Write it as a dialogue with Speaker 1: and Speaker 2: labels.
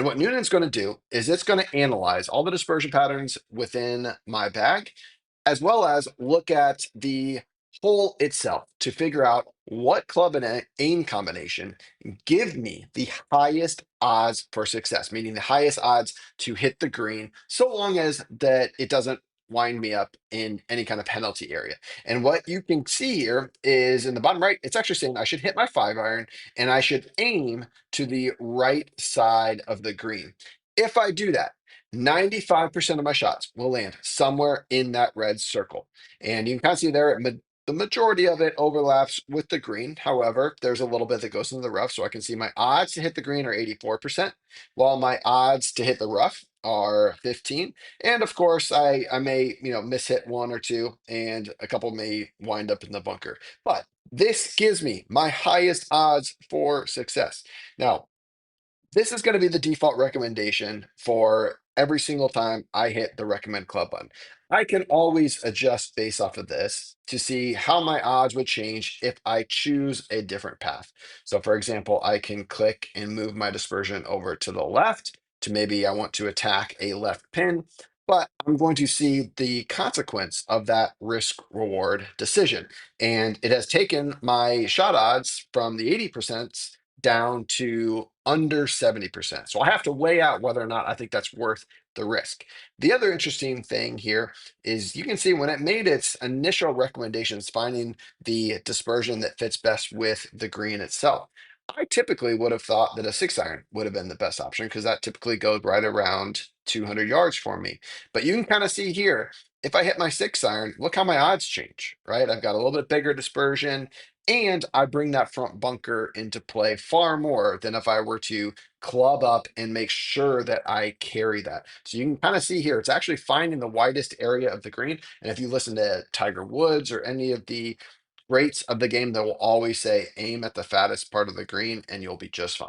Speaker 1: And what Noonan's going to do is it's going to analyze all the dispersion patterns within my bag, as well as look at the hole itself to figure out what club and aim combination give me the highest odds for success, meaning the highest odds to hit the green, so long as that it doesn't wind me up in any kind of penalty area. And what you can see here is in the bottom right, it's actually saying I should hit my 5 iron and I should aim to the right side of the green. If I do that, 95% of my shots will land somewhere in that red circle. And you can kind of see there, the majority of it overlaps with the green. However, there's a little bit that goes into the rough. So I can see my odds to hit the green are 84%, while my odds to hit the rough are 15. And of course, I may, miss hit one or two, and a couple may wind up in the bunker. But this gives me my highest odds for success. Now, this is going to be the default recommendation for every single time I hit the recommend club button. I can always adjust based off of this to see how my odds would change if I choose a different path. So, for example, I can click and move my dispersion over to the left to maybe I want to attack a left pin, but I'm going to see the consequence of that risk reward decision. And it has taken my shot odds from the 80% down to under 70%. So I have to weigh out whether or not I think that's worth the risk. The other interesting thing here is you can see when it made its initial recommendations, finding the dispersion that fits best with the green itself. I typically would have thought that a 6 iron would have been the best option because that typically goes right around 200 yards for me. But you can kind of see here, if I hit my 6 iron, look how my odds change, right? I've got a little bit bigger dispersion and I bring that front bunker into play far more than if I were to club up and make sure that I carry that. So you can kind of see here, it's actually finding the widest area of the green. And if you listen to Tiger Woods or any of the greats of the game, they will always say aim at the fattest part of the green and you'll be just fine.